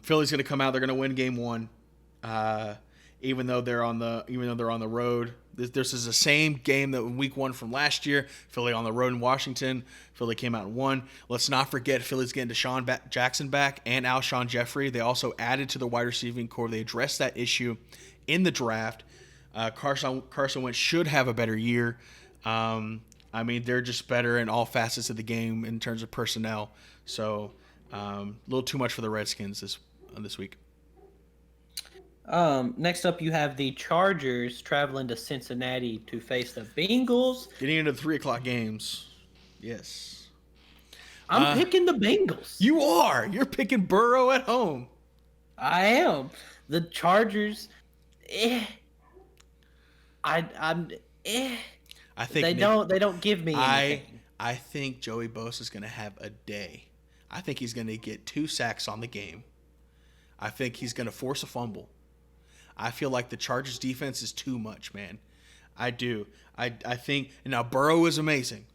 Speaker 1: Philly's going to come out. They're going to win game 1, even though they're on the road. This is the same game that week 1 from last year. Philly on the road in Washington. Philly came out and won. Let's not forget Philly's getting Deshaun Jackson back and Alshon Jeffrey. They also added to the wide receiving core. They addressed that issue in the draft. Carson Wentz should have a better year. They're just better in all facets of the game in terms of personnel. So a little too much for the Redskins this week.
Speaker 2: Next up, you have the Chargers traveling to Cincinnati to face the Bengals.
Speaker 1: Getting into the 3:00 games. Yes.
Speaker 2: I'm picking the Bengals.
Speaker 1: You are. You're picking Burrow at home.
Speaker 2: I am. The Chargers. I think they don't give me anything.
Speaker 1: I think Joey Bosa is going to have a day. I think he's going to get 2 sacks on the game. I think he's going to force a fumble. I feel like the Chargers defense is too much, man. I do. I think now Burrow is amazing.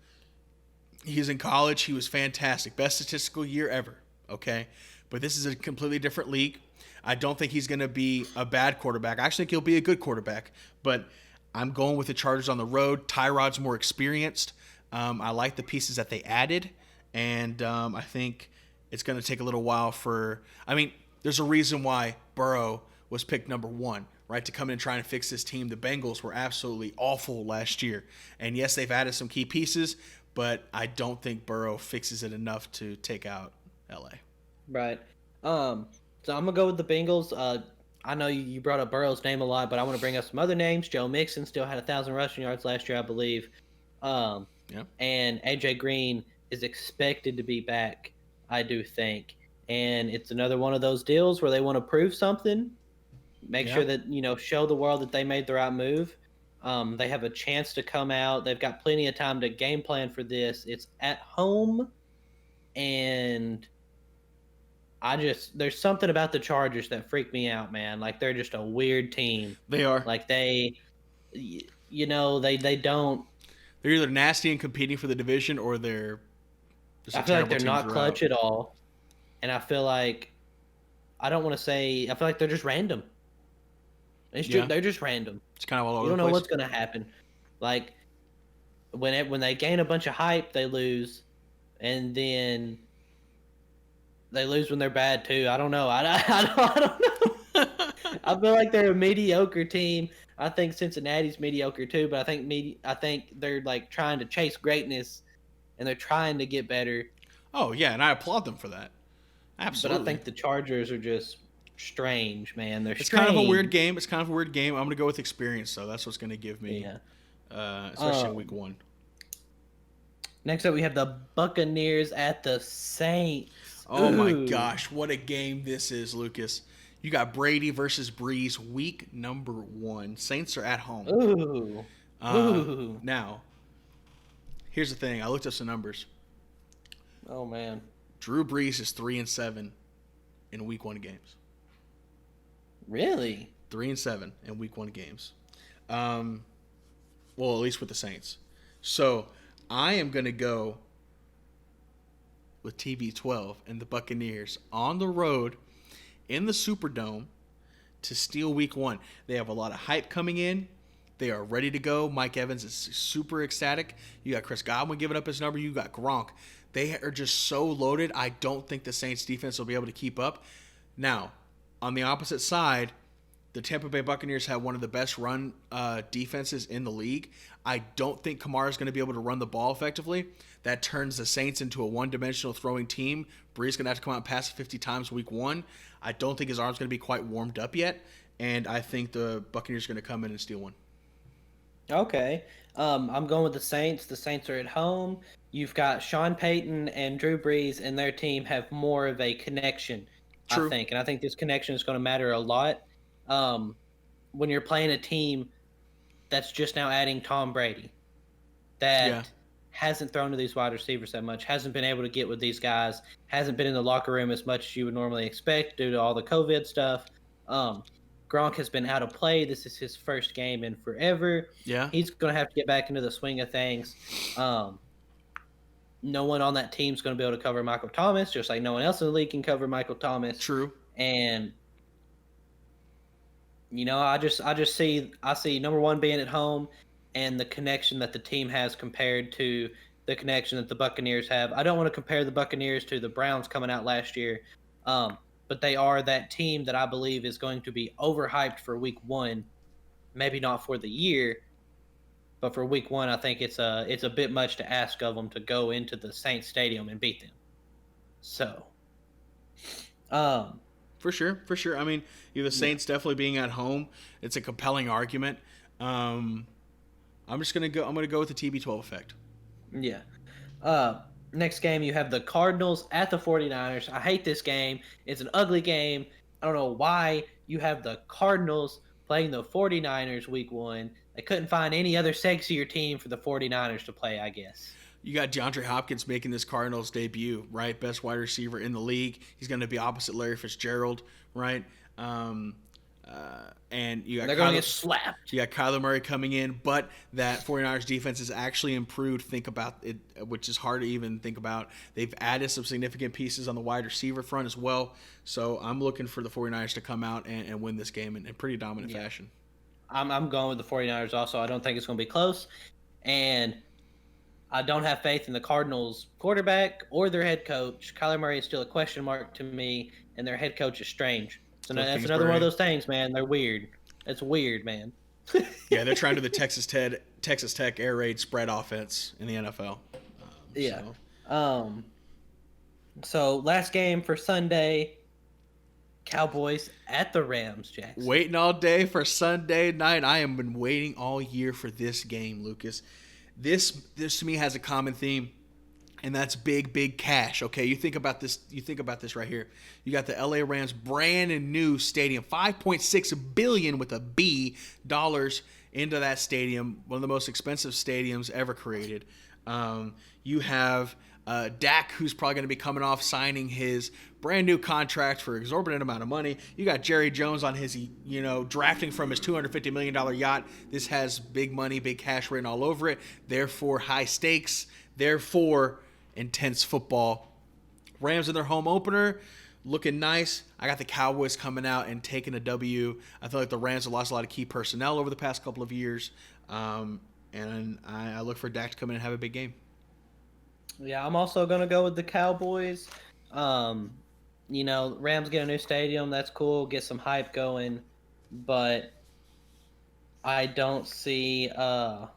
Speaker 1: He's in college. He was fantastic. Best statistical year ever. Okay. But this is a completely different league. I don't think he's going to be a bad quarterback. I actually think he'll be a good quarterback. But I'm going with the Chargers on the road. Tyrod's more experienced. I like the pieces that they added. And I think it's going to take a little while there's a reason why Burrow was picked number 1, right, to come in and try and fix this team. The Bengals were absolutely awful last year. And yes, they've added some key pieces, but I don't think Burrow fixes it enough to take out LA.
Speaker 2: Right. So I'm gonna go with the Bengals. I know you brought up Burrow's name a lot, but I want to bring up some other names. Joe Mixon still had 1,000 rushing yards last year, I believe. And AJ Green is expected to be back, I do think. And it's another one of those deals where they want to prove something, make sure that, show the world that they made the right move. They have a chance to come out. They've got plenty of time to game plan for this. It's at home, and there's something about the Chargers that freak me out, man. Like, they're just a weird team.
Speaker 1: They are.
Speaker 2: Like, they don't.
Speaker 1: They're either nasty and competing for the division, or they're just
Speaker 2: I feel like they're not clutch at all. And I feel like, I don't want to say, I feel like they're just random. They're just random.
Speaker 1: It's kind of all over
Speaker 2: the place. You
Speaker 1: don't
Speaker 2: know what's going to happen. Like, when they gain a bunch of hype, they lose. And then they lose when they're bad, too. I don't know. I don't know. I feel like they're a mediocre team. I think Cincinnati's mediocre, too. But I think they're, like, trying to chase greatness. And they're trying to get better.
Speaker 1: Oh, yeah. And I applaud them for that. Absolutely.
Speaker 2: But I think the Chargers are just strange, man. It's
Speaker 1: kind of a weird game. I'm going to go with experience, though. That's what's going to give me, especially in week 1.
Speaker 2: Next up, we have the Buccaneers at the Saints.
Speaker 1: Oh, my gosh. What a game this is, Lucas. You got Brady versus Brees, week number 1. Saints are at home.
Speaker 2: Ooh.
Speaker 1: Now, here's the thing. I looked up some numbers.
Speaker 2: Oh, man.
Speaker 1: Drew Brees is 3-7 in week 1 games.
Speaker 2: Really?
Speaker 1: 3-7 in week 1 games. Well, at least with the Saints. So I am going to go with TB12 and the Buccaneers on the road in the Superdome to steal week 1. They have a lot of hype coming in. They are ready to go. Mike Evans is super ecstatic. You got Chris Godwin giving up his number. You got Gronk. They are just so loaded. I don't think the Saints defense will be able to keep up. Now, on the opposite side, the Tampa Bay Buccaneers have one of the best run defenses in the league. I don't think Kamara is going to be able to run the ball effectively. That turns the Saints into a one-dimensional throwing team. Brees going to have to come out and pass 50 times week 1. I don't think his arm's going to be quite warmed up yet, and I think the Buccaneers are going to come in and steal one.
Speaker 2: Okay. I'm going with the Saints. The Saints are at home. You've got Sean Payton and Drew Brees and their team have more of a connection,
Speaker 1: True.
Speaker 2: I think. And I think this connection is going to matter a lot. When you're playing a team that's just now adding Tom Brady, that hasn't thrown to these wide receivers that much, hasn't been able to get with these guys, hasn't been in the locker room as much as you would normally expect due to all the COVID stuff. Gronk has been out of play. This is his first game in forever.
Speaker 1: Yeah.
Speaker 2: He's going to have to get back into the swing of things. No one on that team is going to be able to cover Michael Thomas, just like no one else in the league can cover Michael Thomas.
Speaker 1: True.
Speaker 2: And I see number 1 being at home and the connection that the team has compared to the connection that the Buccaneers have. I don't want to compare the Buccaneers to the Browns coming out last year, but they are that team that I believe is going to be overhyped for week 1, maybe not for the year, but for week 1, I think it's a bit much to ask of them to go into the Saints Stadium and beat them. So,
Speaker 1: for sure. I mean, the Saints definitely being at home, it's a compelling argument. I'm going to go with the TB12 effect.
Speaker 2: Yeah. Next game, you have the Cardinals at the 49ers. I hate this game. It's an ugly game. I don't know why you have the Cardinals playing the 49ers week 1. They couldn't find any other sexier team for the 49ers to play, I guess.
Speaker 1: You got DeAndre Hopkins making this Cardinals debut, right? Best wide receiver in the league. He's going to be opposite Larry Fitzgerald, right? And you got
Speaker 2: they're going to get slapped.
Speaker 1: You got Kyler Murray coming in, but that 49ers defense has actually improved. Think about it, which is hard to even think about. They've added some significant pieces on the wide receiver front as well. So I'm looking for the 49ers to come out and win this game in pretty dominant fashion.
Speaker 2: I'm going with the 49ers also. I don't think it's going to be close. And I don't have faith in the Cardinals quarterback or their head coach. Kyler Murray is still a question mark to me, and their head coach is strange. So that's another one of those things, man. They're weird. It's weird, man.
Speaker 1: Yeah, they're trying to do the Texas Tech air raid spread offense in the NFL.
Speaker 2: So last game for Sunday, Cowboys at the Rams, Jackson.
Speaker 1: Waiting all day for Sunday night. I have been waiting all year for this game, Lucas. This to me has a common theme, and that's big cash. Okay, you think about this. You think about this right here. You got the LA Rams brand new stadium, $5.6 billion with a B dollars into that stadium, one of the most expensive stadiums ever created. You have Dak, who's probably going to be coming off signing his brand new contract for an exorbitant amount of money. You got Jerry Jones on his, drafting from his $250 million yacht. This has big money, big cash written all over it. Therefore, high stakes. Therefore, intense football. Rams in their home opener, looking nice. I got the Cowboys coming out and taking a W. I feel like the Rams have lost a lot of key personnel over the past couple of years. And I look for Dak to come in and have a big game.
Speaker 2: Yeah, I'm also going to go with the Cowboys. Rams get a new stadium. That's cool. Get some hype going. But I don't see I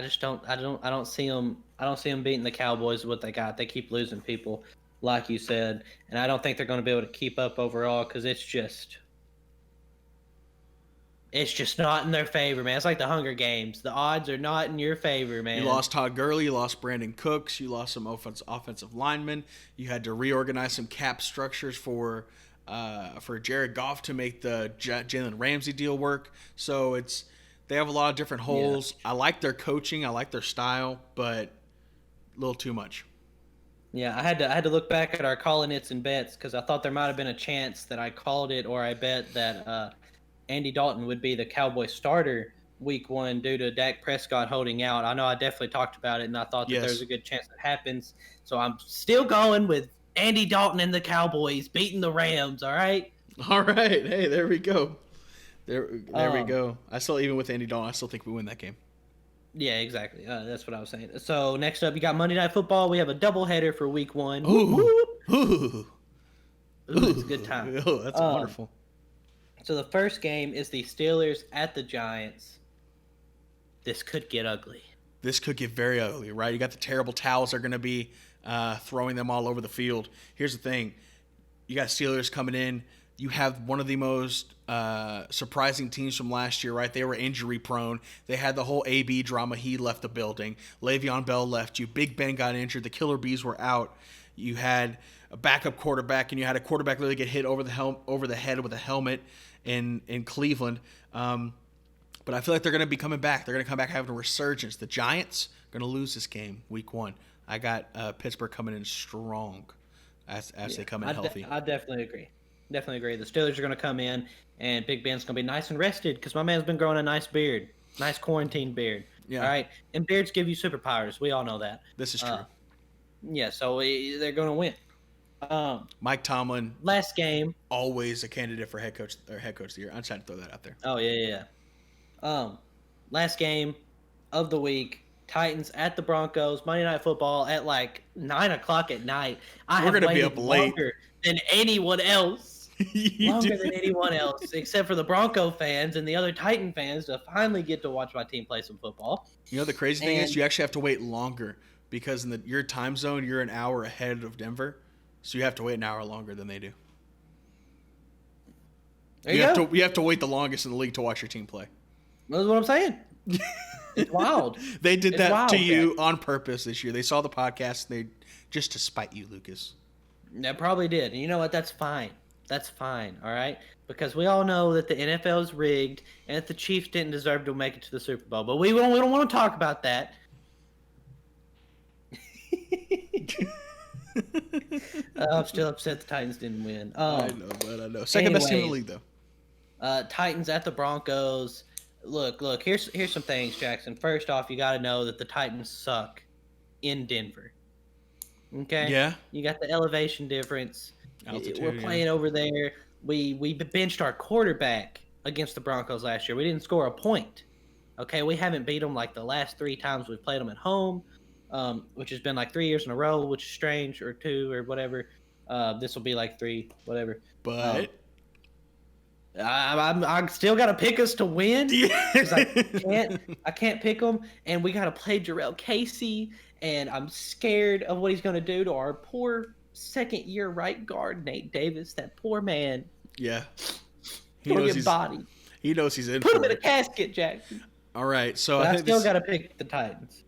Speaker 2: don't see them beating the Cowboys with what they got. They keep losing people, like you said, and I don't think they're going to be able to keep up overall because it's just not in their favor, man. It's like the Hunger Games. The odds are not in your favor, man.
Speaker 1: You lost Todd Gurley, you lost Brandon Cooks, you lost some offensive linemen. You had to reorganize some cap structures for Jared Goff to make the Jalen Ramsey deal work. So they have a lot of different holes. Yeah. I like their coaching. I like their style, but a little too much.
Speaker 2: Yeah, I had to look back at our calling its and bets because I thought there might have been a chance that I called it or I bet that Andy Dalton would be the Cowboy starter week 1 due to Dak Prescott holding out. I know I definitely talked about it, and I thought that there's a good chance that happens. So I'm still going with Andy Dalton and the Cowboys beating the Rams, all right?
Speaker 1: All right. Hey, there we go. There we go. Even with Andy Dalton, I still think we win that game.
Speaker 2: Yeah, exactly. That's what I was saying. So next up, you got Monday Night Football. We have a doubleheader for week 1.
Speaker 1: Ooh,
Speaker 2: it's a good time.
Speaker 1: Oh, that's wonderful.
Speaker 2: So the first game is the Steelers at the Giants. This could get ugly.
Speaker 1: This could get very ugly, right? You got the terrible towels are going to be throwing them all over the field. Here's the thing. You got Steelers coming in. You have one of the most surprising teams from last year, right? They were injury prone. They had the whole AB drama. He left the building. Le'Veon Bell left you. Big Ben got injured. The Killer Bees were out. You had a backup quarterback, and you had a quarterback literally get hit over the head with a helmet in Cleveland. But I feel like they're going to be coming back. They're going to come back having a resurgence. The Giants are going to lose this game week 1. I got Pittsburgh coming in strong as they come in healthy.
Speaker 2: I definitely agree. Definitely agree. The Steelers are going to come in, and Big Ben's going to be nice and rested because my man's been growing a nice beard, nice quarantine beard. Yeah. All right, and beards give you superpowers. We all know that.
Speaker 1: This is true.
Speaker 2: Yeah, so they're going to win.
Speaker 1: Mike Tomlin,
Speaker 2: last game,
Speaker 1: always a candidate for head coach of the year. I just had to throw that out there.
Speaker 2: Oh yeah. Last game of the week. Titans at the Broncos, Monday Night Football at like 9:00 at night.
Speaker 1: We're going to be up late
Speaker 2: than anyone else. Longer than anyone else, except for the Bronco fans and the other Titan fans to finally get to watch my team play some football.
Speaker 1: You know, the crazy thing is you actually have to wait longer because in your time zone, you're an hour ahead of Denver. So you have to wait an hour longer than they do. You have to wait the longest in the league to watch your team play.
Speaker 2: That's what I'm saying. It's wild.
Speaker 1: They did that to you on purpose this year. They saw the podcast just to spite you, Lucas.
Speaker 2: They probably did. And you know what? That's fine. That's fine, all right? Because we all know that the NFL is rigged and that the Chiefs didn't deserve to make it to the Super Bowl. But we don't want to talk about that. I'm still upset the Titans didn't win.
Speaker 1: I know, but I know. Second best team in the league, though.
Speaker 2: Titans at the Broncos. Look. Here's some things, Jackson. First off, you got to know that the Titans suck in Denver. Okay.
Speaker 1: Yeah.
Speaker 2: You got the elevation difference.
Speaker 1: Altitude,
Speaker 2: we're playing over there. We benched our quarterback against the Broncos last year. We didn't score a point. Okay, we haven't beat them like the last 3 times we've played them at home, which has been like 3 years in a row, which is strange, or 2 or whatever. This will be like 3, whatever.
Speaker 1: But
Speaker 2: I still got to pick us to win because I can't pick them, and we got to play Jarrell Casey, and I'm scared of what he's going to do to our poor second-year right guard Nate Davis. That poor man.
Speaker 1: Yeah,
Speaker 2: he knows he's bodied.
Speaker 1: He knows he's in.
Speaker 2: Put him in a casket, Jackson.
Speaker 1: All right, so
Speaker 2: I still got to pick the Titans.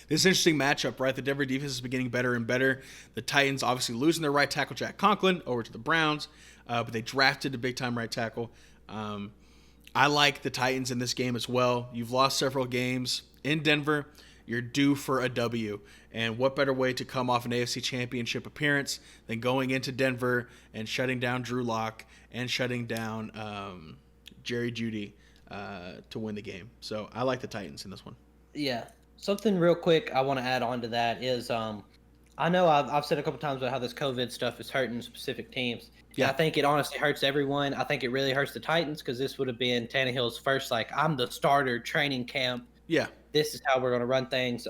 Speaker 1: This is an interesting matchup, right? The Denver defense is getting better and better. The Titans obviously losing their right tackle, Jack Conklin, over to the Browns, but they drafted a big-time right tackle. I like the Titans in this game as well. You've lost several games in Denver. You're due for a W. And what better way to come off an AFC Championship appearance than going into Denver and shutting down Drew Lock and shutting down Jerry Jeudy to win the game. So I like the Titans in this one.
Speaker 2: Yeah. Something real quick I want to add on to that is I know I've said a couple times about how this COVID stuff is hurting specific teams. Yeah. I think it honestly hurts everyone. I think it really hurts the Titans because this would have been Tannehill's first, like, I'm the starter training camp.
Speaker 1: Yeah.
Speaker 2: This is how we're going to run things.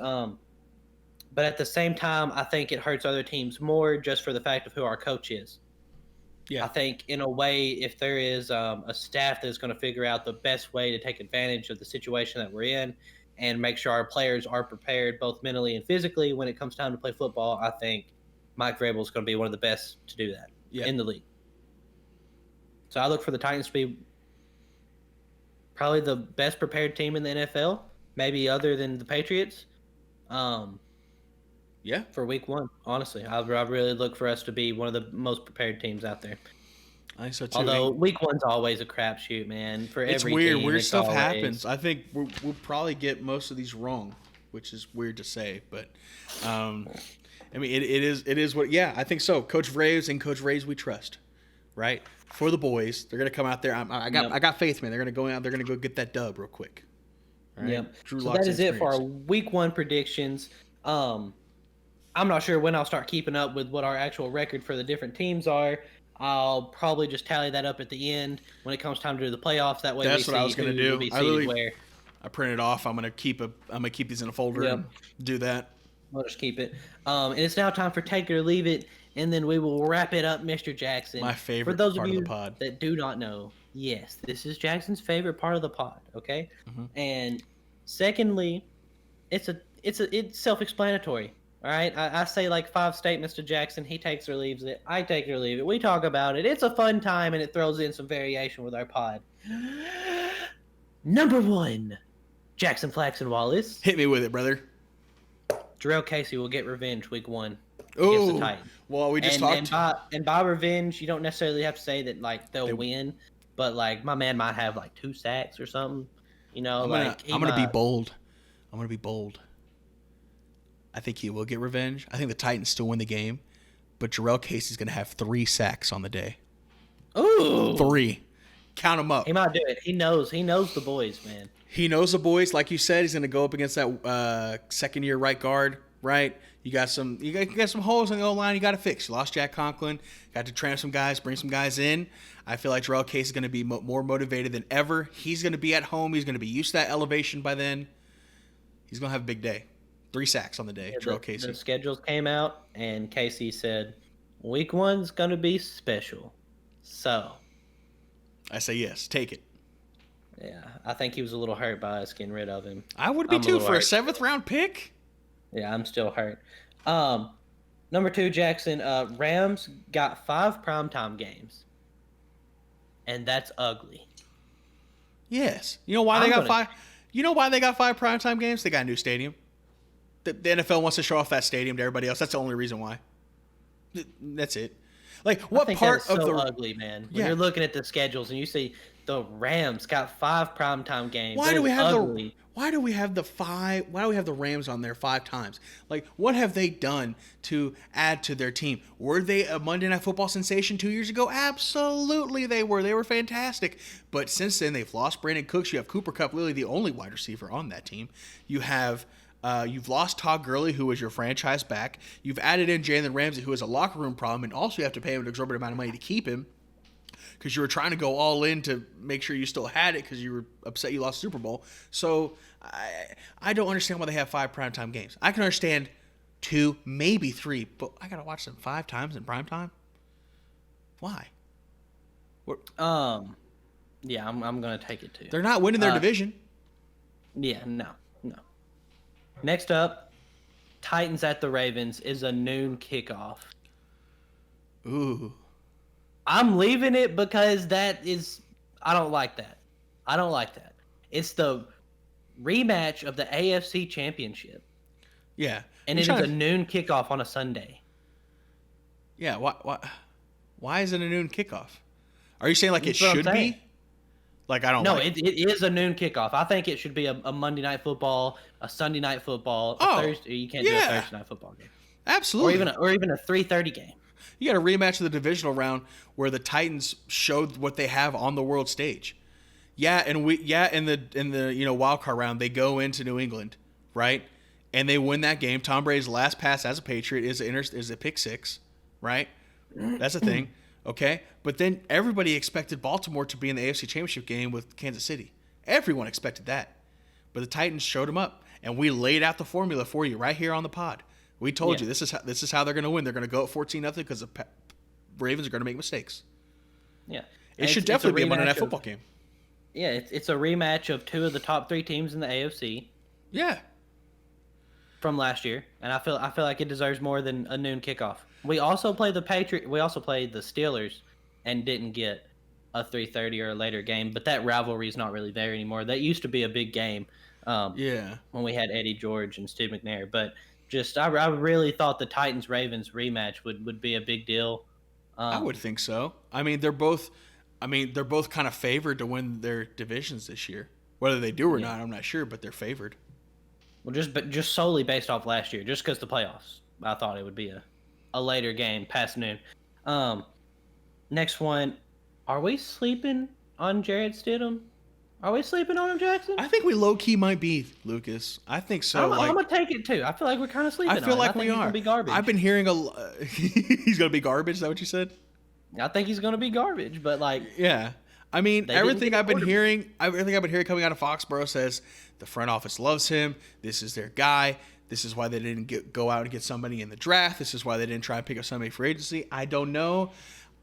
Speaker 2: But at the same time, I think it hurts other teams more just for the fact of who our coach is. Yeah. I think in a way, if there is a staff that's going to figure out the best way to take advantage of the situation that we're in and make sure our players are prepared both mentally and physically when it comes time to play football, I think Mike Vrabel is going to be one of the best to do that in the league. So I look for the Titans to be probably the best prepared team in the NFL, maybe other than the Patriots. For week 1, honestly. I really look for us to be one of the most prepared teams out there.
Speaker 1: I think so too.
Speaker 2: Although week 1's always a crapshoot, man. For
Speaker 1: it's
Speaker 2: every
Speaker 1: weird.
Speaker 2: team,
Speaker 1: Weird stuff happens. I think we'll probably get most of these wrong, which is weird to say, but I mean it is what. Yeah, I think so. Coach Vraves and Coach Rays we trust, right? For the boys, they're gonna come out there. I got faith, man. They're gonna go out. They're gonna go get that dub real quick.
Speaker 2: Right? Yep. So that is it for our week 1 predictions. I'm not sure when I'll start keeping up with what our actual record for the different teams are. I'll probably just tally that up at the end when it comes time to do the playoffs. That way, that's what I was going to do.
Speaker 1: I print it off. I'm going to keep these in a folder and do that.
Speaker 2: We'll just keep it. And it's now time for Take It or Leave It, and then we will wrap it up, Mr. Jackson.
Speaker 1: My favorite
Speaker 2: for those
Speaker 1: part
Speaker 2: of you
Speaker 1: of the pod.
Speaker 2: That do not know, yes, this is Jackson's favorite part of the pod. Okay, and secondly, it's self-explanatory. All right, I say like 5 statements to Jackson. He takes or leaves it. I take it or leave it. We talk about it. It's a fun time, and it throws in some variation with our pod. Number 1, Jackson Flaxen Wallace.
Speaker 1: Hit me with it, brother.
Speaker 2: Jarrell Casey will get revenge week 1 against the Titans.
Speaker 1: Well, we just talked.
Speaker 2: And by revenge, you don't necessarily have to say that like they'll win, but like my man might have like 2 sacks or something. You know,
Speaker 1: I'm gonna be bold. I think he will get revenge. I think the Titans still win the game, but Jarrell Casey's going to have 3 sacks on the day.
Speaker 2: Ooh.
Speaker 1: 3. Count them up.
Speaker 2: He might do it. He knows the boys, man.
Speaker 1: He knows the boys. Like you said, he's going to go up against that second-year right guard, right? You got some holes in the O-line you got to fix. You lost Jack Conklin. Got to transfer some guys, bring some guys in. I feel like Jarrell Casey is going to be more motivated than ever. He's going to be at home. He's going to be used to that elevation by then. He's going to have a big day. 3 sacks on the day, Jarrell Casey.
Speaker 2: The schedules came out, and Casey said, week 1's going to be special. So.
Speaker 1: I say yes. Take it.
Speaker 2: Yeah, I think he was a little hurt by us getting rid of him.
Speaker 1: I would be too for a 7th-round pick.
Speaker 2: Yeah, I'm still hurt. Number 2, Jackson, Rams got 5 primetime games. And that's ugly.
Speaker 1: Yes. You know why they got 5? You know why they got 5 primetime games? They got a new stadium. The NFL wants to show off that stadium to everybody else. That's the only reason why. That's it. Like, what part of the
Speaker 2: ugly, man? When you're looking at the schedules and you see The Rams got 5 primetime games.
Speaker 1: Why do we have
Speaker 2: ugly.
Speaker 1: Why do we have the Rams on there 5 times? Like, what have they done to add to their team? Were they a Monday Night Football sensation 2 years ago? Absolutely they were. They were fantastic. But since then, they've lost Brandon Cooks. You have Cooper Kupp, literally the only wide receiver on that team. You have you've lost Todd Gurley, who was your franchise back. You've added in Jalen Ramsey, who is a locker room problem, and also you have to pay him an exorbitant amount of money to keep him, because you were trying to go all in to make sure you still had it because you were upset you lost the Super Bowl. So I don't understand why they have 5 primetime games. I can understand 2, maybe 3, but I got to watch them 5 times in primetime? Why?
Speaker 2: Yeah, I'm going to take it too.
Speaker 1: They're not winning their division.
Speaker 2: Yeah, no. Next up, Titans at the Ravens is a noon kickoff.
Speaker 1: Ooh.
Speaker 2: I'm leaving it because I don't like that. It's the rematch of the AFC Championship.
Speaker 1: Yeah.
Speaker 2: And it is a noon kickoff on a Sunday.
Speaker 1: Yeah, why is it a noon kickoff? Are you saying like it should be? Like, I don't know.
Speaker 2: No, it is a noon kickoff. I think it should be a Monday Night Football, a Sunday Night Football, a Thursday. You can't do a Thursday Night Football game.
Speaker 1: Absolutely.
Speaker 2: Or even a 3:30 game.
Speaker 1: You got a rematch of the divisional round where the Titans showed what they have on the world stage. Yeah, and in the wild card round they go into New England, right? And they win that game. Tom Brady's last pass as a Patriot is a pick 6, right? That's a thing. Okay? But then everybody expected Baltimore to be in the AFC Championship game with Kansas City. Everyone expected that. But the Titans showed them up, and we laid out the formula for you right here on the pod. We told you this is how they're going to win. They're going to go at 14-0 because the Ravens are going to make mistakes.
Speaker 2: Yeah.
Speaker 1: It should definitely be a Monday Night Football game.
Speaker 2: Yeah, it's a rematch of 2 of the top 3 teams in the AFC.
Speaker 1: Yeah.
Speaker 2: From last year, and I feel like it deserves more than a noon kickoff. We also played the Steelers and didn't get a 3:30 or a later game, but that rivalry is not really there anymore. That used to be a big game. When we had Eddie George and Steve McNair, but I really thought the Titans-Ravens rematch would be a big deal.
Speaker 1: I would think so. I mean, they're both kind of favored to win their divisions this year. Whether they do or not, I'm not sure, but they're favored.
Speaker 2: Well, just solely based off last year, just because the playoffs, I thought it would be a later game past noon. Next one, are we sleeping on Jared Stidham? Are we sleeping on him, Jackson?
Speaker 1: I think we low-key might be, Lucas. I think so.
Speaker 2: I'm going to take it, too. I feel like we're kind of sleeping on him.
Speaker 1: I feel like we are.
Speaker 2: He's going to be garbage.
Speaker 1: I've been hearing he's going to be garbage? Is that what you said?
Speaker 2: I think he's going to be garbage, but like...
Speaker 1: Yeah. I mean, everything I've been hearing coming out of Foxborough says the front office loves him. This is their guy. This is why they didn't go out and get somebody in the draft. This is why they didn't try and pick up somebody for agency. I don't know.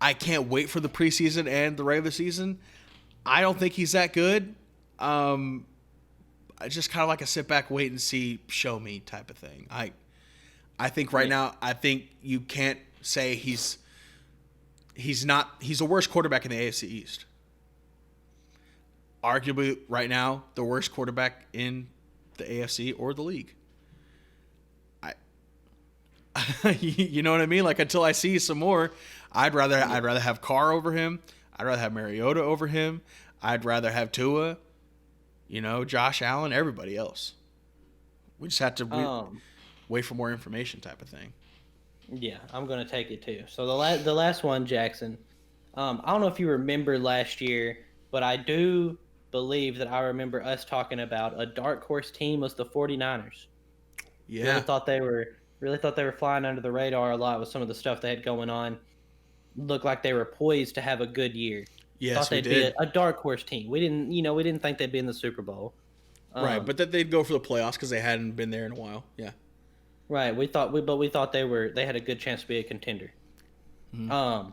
Speaker 1: I can't wait for the preseason and the regular season. I don't think he's that good. I just kind of like a sit back, wait and see, show me type of thing. I think right now, I think you can't say he's the worst quarterback in the AFC East. Arguably, right now, the worst quarterback in the AFC or the league. You know what I mean? Like, until I see some more, I'd rather have Carr over him. I'd rather have Mariota over him. I'd rather have Tua. Josh Allen, everybody else. We just have to wait for more information, type of thing.
Speaker 2: Yeah, I'm going to take it too. So the last one, Jackson. I don't know if you remember last year, but I do believe that I remember us talking about a dark horse team was the 49ers.
Speaker 1: Yeah.
Speaker 2: Really thought they were flying under the radar a lot with some of the stuff they had going on. Looked like they were poised to have a good year.
Speaker 1: Yes,
Speaker 2: thought they'd be a dark horse team. We didn't think they'd be in the Super Bowl.
Speaker 1: Right, but that they'd go for the playoffs because they hadn't been there in a while. Yeah.
Speaker 2: Right, we thought they had a good chance to be a contender. Mm-hmm.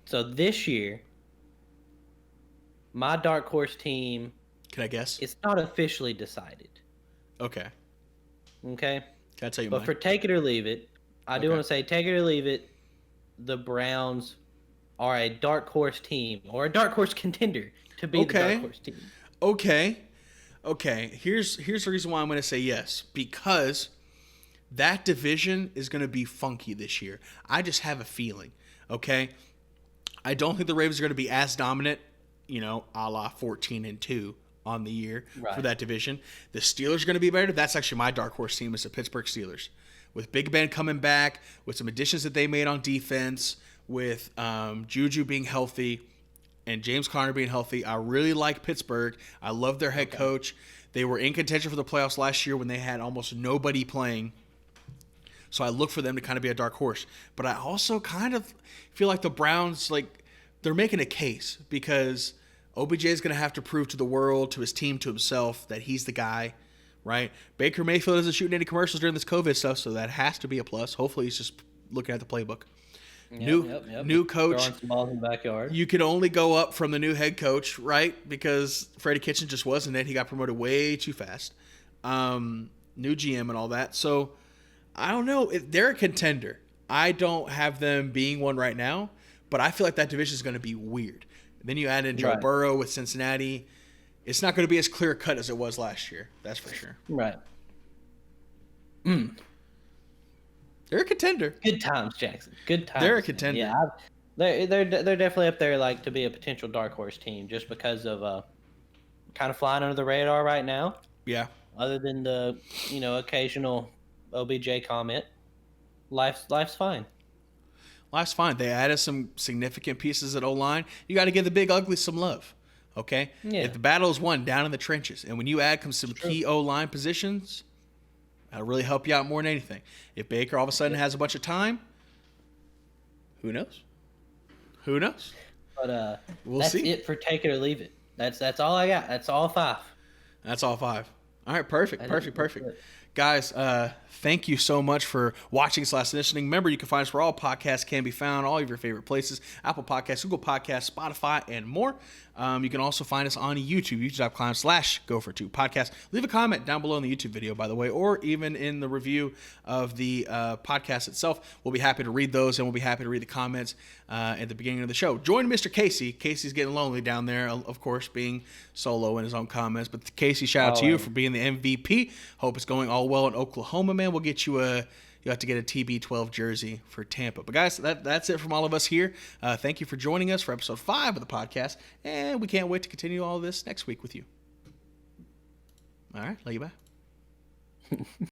Speaker 2: So this year, my dark horse team.
Speaker 1: Can I guess?
Speaker 2: It's not officially decided.
Speaker 1: Okay.
Speaker 2: Okay.
Speaker 1: Can I tell you
Speaker 2: But
Speaker 1: mine?
Speaker 2: for take it or leave it, I do want to say take it or leave it. The Browns are a dark horse team or a dark horse contender to be the dark horse team.
Speaker 1: Okay. Here's the reason why I'm going to say yes, because that division is going to be funky this year. I just have a feeling. Okay. I don't think the Ravens are going to be as dominant a la 14-2 on the year
Speaker 2: Right.
Speaker 1: for that division. The Steelers are going to be better. That's actually my dark horse team is the Pittsburgh Steelers. With Big Ben coming back, with some additions that they made on defense, with Juju being healthy and James Conner being healthy, I really like Pittsburgh. I love their head coach. They were in contention for the playoffs last year when they had almost nobody playing. So I look for them to kind of be a dark horse. But I also kind of feel like the Browns, they're making a case because OBJ is going to have to prove to the world, to his team, to himself that he's the guy, right? Baker Mayfield isn't shooting any commercials during this COVID stuff, so that has to be a plus. Hopefully he's just looking at the playbook. New coach.
Speaker 2: Throwing some balls in the backyard.
Speaker 1: You can only go up from the new head coach, right? Because Freddie Kitchens just wasn't it. He got promoted way too fast. New GM and all that. So I don't know. They're a contender. I don't have them being one right now, but I feel like that division is going to be weird. Then you add in Joe Burrow with Cincinnati. It's not going to be as clear cut as it was last year. That's for sure.
Speaker 2: Right.
Speaker 1: They're a contender.
Speaker 2: Good times, Jackson. Good times.
Speaker 1: They're a contender.
Speaker 2: Yeah, they're definitely up there, to be a potential dark horse team, just because of kind of flying under the radar right now.
Speaker 1: Yeah.
Speaker 2: Other than the occasional OBJ comment, life's fine.
Speaker 1: Life's fine. They added some significant pieces at O-line. You got to give the big ugly some love, okay?
Speaker 2: Yeah.
Speaker 1: If the battle is won down in the trenches, and when you add some key O-line positions, that'll really help you out more than anything. If Baker all of a sudden has a bunch of time, who knows? Who knows?
Speaker 2: But
Speaker 1: we'll
Speaker 2: that's
Speaker 1: see.
Speaker 2: it for take it or leave it. That's all I got. That's all 5.
Speaker 1: That's all 5. All right, perfect. Guys, thank you so much for watching / listening. Remember, you can find us where all podcasts can be found, all of your favorite places, Apple Podcasts, Google Podcasts, Spotify, and more. You can also find us on YouTube, youtube.com/Gopher2Podcast. Leave a comment down below in the YouTube video, by the way, or even in the review of the podcast itself. We'll be happy to read those, and we'll be happy to read the comments at the beginning of the show. Join Mr. Casey. Casey's getting lonely down there, of course, being solo in his own comments. But Casey, shout out to you for being the MVP. Hope it's going all well in Oklahoma, man. We'll get you you have to get a TB12 jersey for Tampa. But guys, that's it from all of us here. Thank you for joining us for episode 5 of the podcast, and we can't wait to continue all this next week with you. All right, love you, bye.